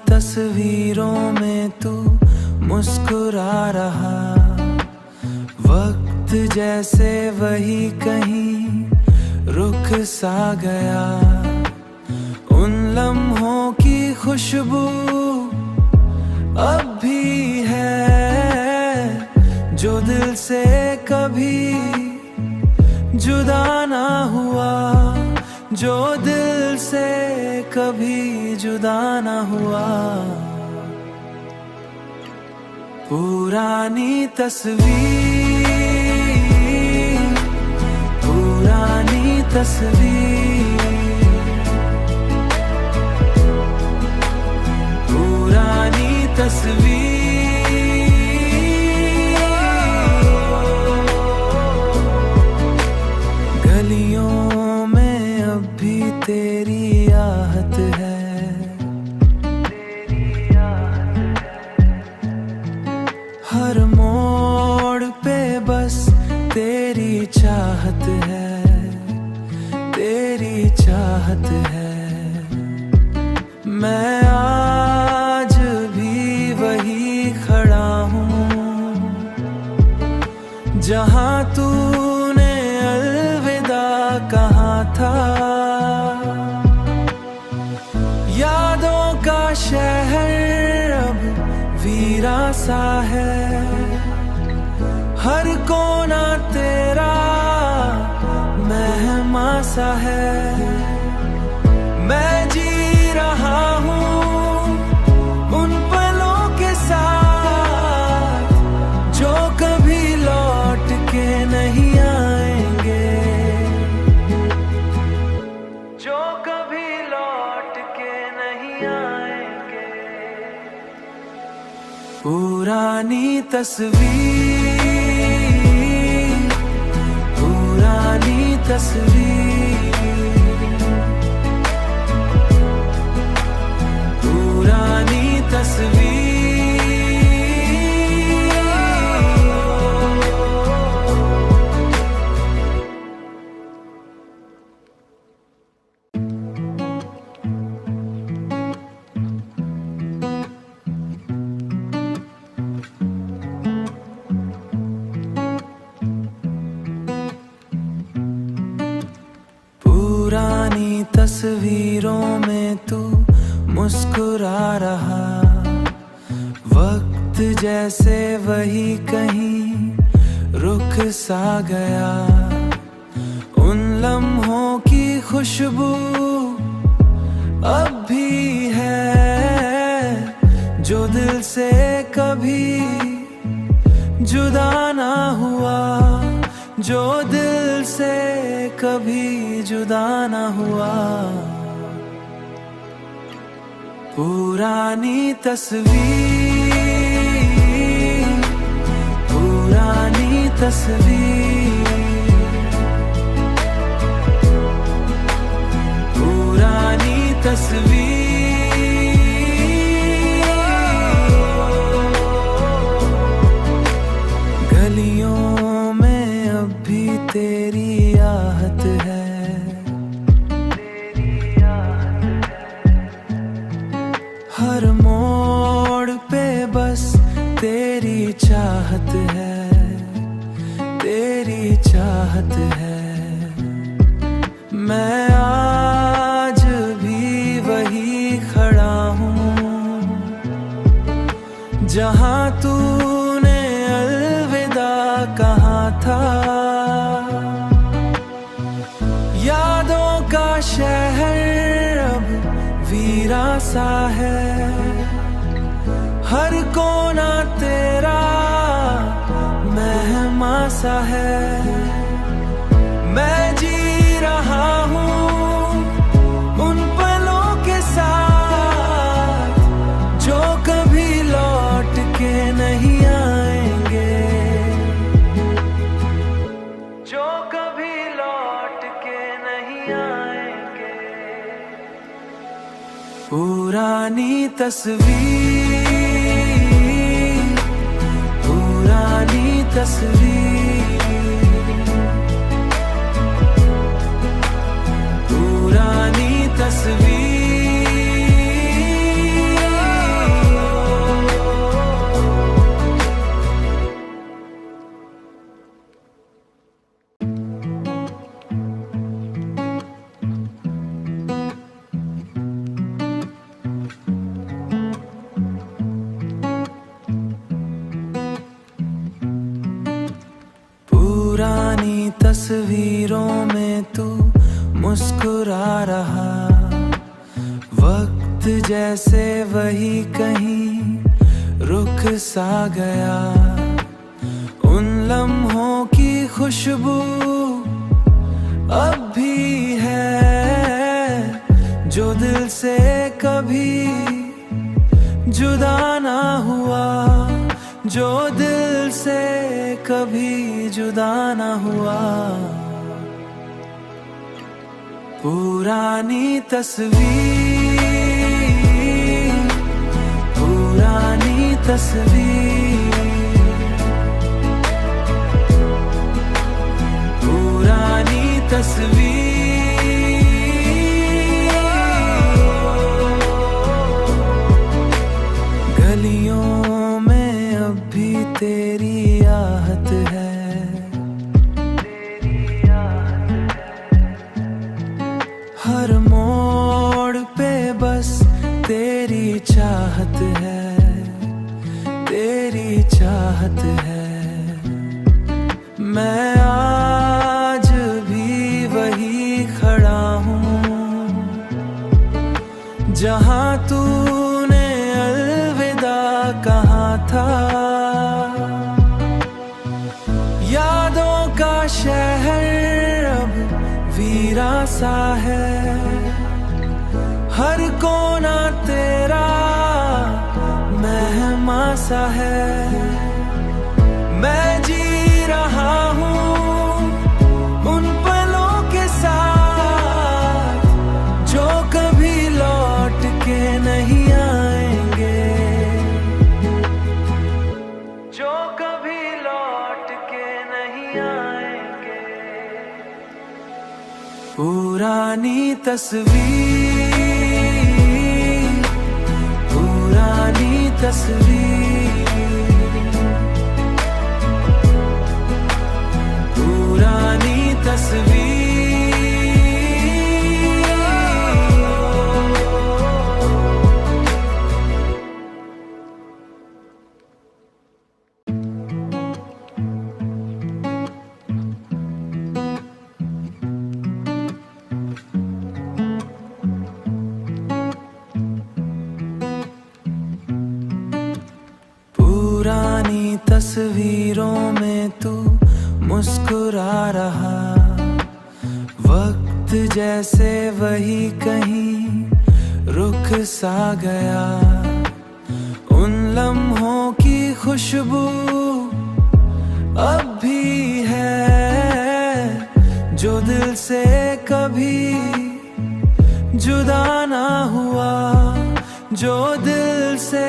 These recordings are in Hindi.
तस्वीरों में तू मुस्कुरा रहा, वक्त जैसे वही कहीं रुक सा गया। उन लम्हों की खुशबू अब भी है जो दिल से कभी जुदा ना हुआ, जो दिल से कभी जुदा ना हुआ। पुरानी तस्वीर, पुरानी तस्वीर, पुरानी तस्वीर। गलियों में अब भी तेरी आहट है, हर मोड़ पे बस तेरी चाहत है, तेरी चाहत है। मैं आज भी वही खड़ा हूँ जहाँ तूने अलविदा कहा था। यादों का शहर अब वीरा सा है, हर कोना तेरा मेहमा सा है। मैं जी रहा हूँ उन पलों के साथ जो कभी लौट के नहीं आएंगे, जो कभी लौट के नहीं आएंगे। पुरानी तस्वीर, पुरानी तस्वीर, पुरानी तस्वीर। पुरानी तस्वीरों में तू मुस्कुरा रहा, वक्त जैसे वही कहीं रुक सा गया। उन लम्हों की खुशबू अब भी है जो दिल से कभी जुदा ना हुआ, जो दिल से कभी जुदा ना हुआ। पुरानी तस्वीर, पुरानी तस्वीर, पुरानी तस्वीर। गलियों में अब भी तेरी आहट है, हर मोड़ पे बस तेरी चाहत है, तेरी चाहत है। मैं आज भी वही खड़ा हूँ जहाँ तूने अलविदा कहा था। यादों का शहर अब वीरा सा है, हर कोना तेरा मेहमा सा है। मैं जी रहा हूँ उन पलों के साथ जो कभी लौट के नहीं आएंगे, जो कभी लौट के नहीं आएंगे। पुरानी तस्वीर, पुरानी तस्वीर, पुरानी तस्वीर। तस्वीरों में तू मुस्कुरा रहा, वक्त जैसे वही कहीं रुक सा गया। उन लम्हों की खुशबू अब भी है जो दिल से कभी जुदा ना हुआ, जो दिल से कभी जुदा ना हुआ। पुरानी तस्वीर, पुरानी तस्वीर, पुरानी तस्वीर। गलियों में अब भी तेरी आहट है, हर मोड़ पे बस तेरी चाहत है, तेरी चाहत है। मैं आज भी वही खड़ा हूँ जहाँ तूने अलविदा कहा था। यादों का शहर अब वीरा सा है, हर कोना तेरा मेहमा सा है। मैं जी रहा हूँ उन पलों के साथ जो कभी लौट के नहीं आएंगे, जो कभी लौट के नहीं आएंगे। पुरानी तस्वीर, पुरानी तस्वीर, पुरानी तस्वीर। पुरानी तस्वीरों में तू मुस्कुरा रहा, वक्त जैसे वही कहीं रुक सा गया। उन लम्हों की खुशबू अब भी है जो दिल से कभी जुदा ना हुआ, जो दिल से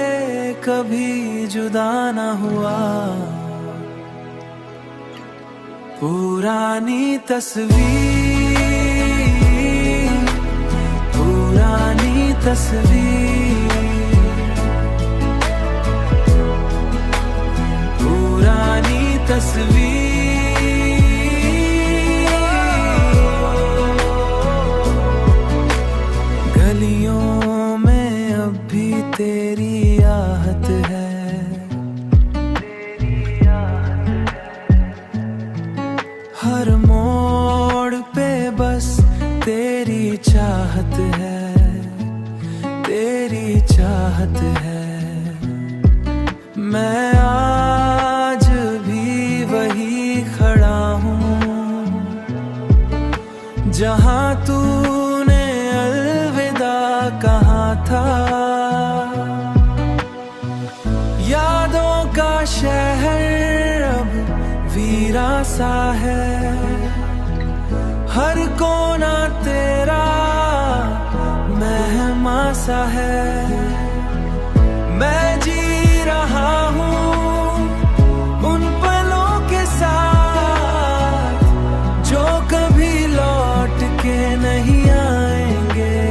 कभी जुदा ना हुआ। पुरानी तस्वीर, पुरानी तस्वीर, पुरानी तस्वीर। गलियों में अब भी तेरी आहट है, हर मोड़ पे बस तेरी चाहत है, तेरी चाहत है। मैं आज भी वही खड़ा हूँ जहाँ तूने अलविदा कहा था। यादों का शहर अब वीरा सा है, हर कोना तेरा मेहमा सा है। मैं जी रहा हूँ उन पलों के साथ जो कभी लौट के नहीं आएंगे,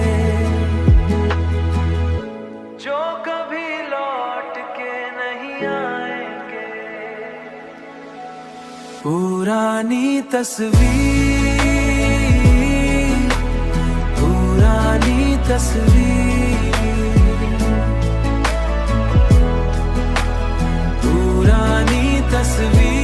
जो कभी लौट के नहीं आएंगे। पुरानी तस्वीर, पुरानी तस्वीर, पुरानी तस्वीर।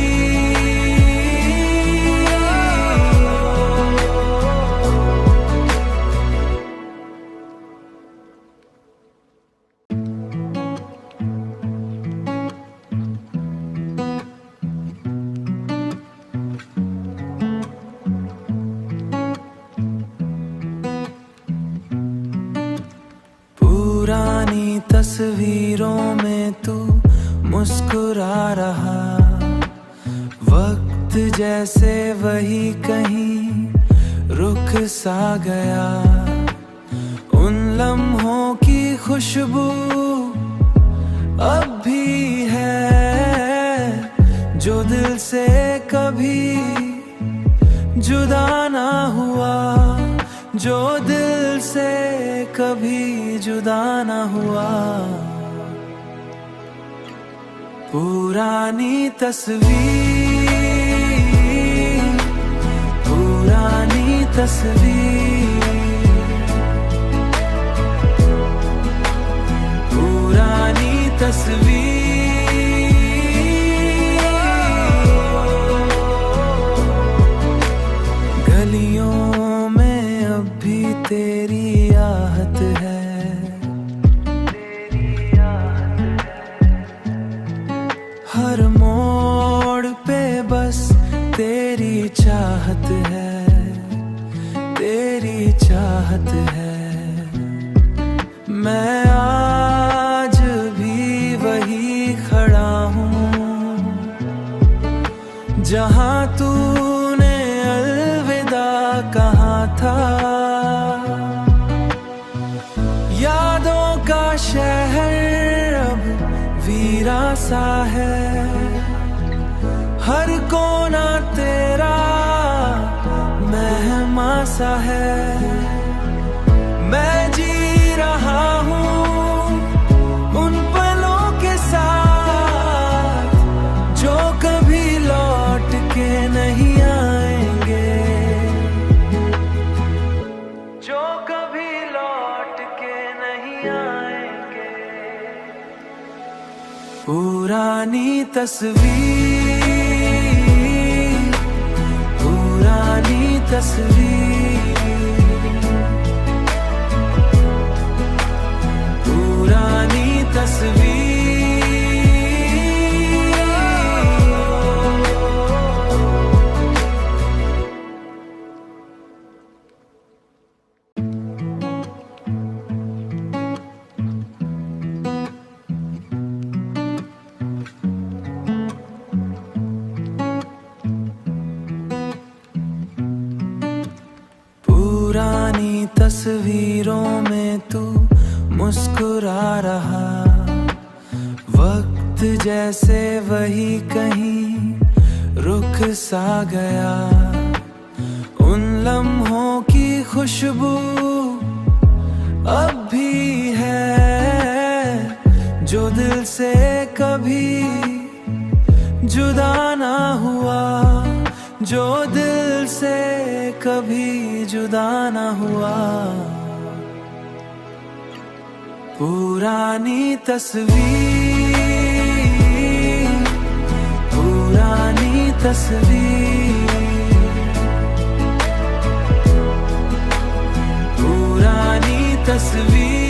तस्वीरों में तू मुस्कुरा रहा, वक्त जैसे वही कहीं रुक सा गया। उन लम्हों की खुशबू अब भी है जो दिल से कभी जुदा ना हुआ, जो दिल से कभी जुदा ना हुआ। पुरानी तस्वीर, पुरानी तस्वीर, पुरानी तस्वीर। गलियों में अब भी तेरी आहट है, हर मोड़ पे बस तेरी चाहत है, तेरी चाहत है। मैं आज भी वही खड़ा हूँ जहाँ तूने अलविदा कहा था। यादों का शहर अब वीरा सा है, हर कोना तेरा मेहमा सा है। मैं जी रहा हूँ उन पलों के साथ जो कभी लौट के नहीं आएंगे, जो कभी लौट के नहीं आएंगे। पुरानी तस्वीर, पुरानी तस्वीर, पुरानी तस्वीर। पुरानी तस्वीरों में तू मुस्कुरा रहा, वक्त जैसे वही कहीं रुक सा गया। उन लम्हों की खुशबू अब भी है जो दिल से कभी जुदा ना हुआ, जो दिल से कभी जुदा ना हुआ। पुरानी तस्वीर, पुरानी तस्वीर, पुरानी तस्वीर।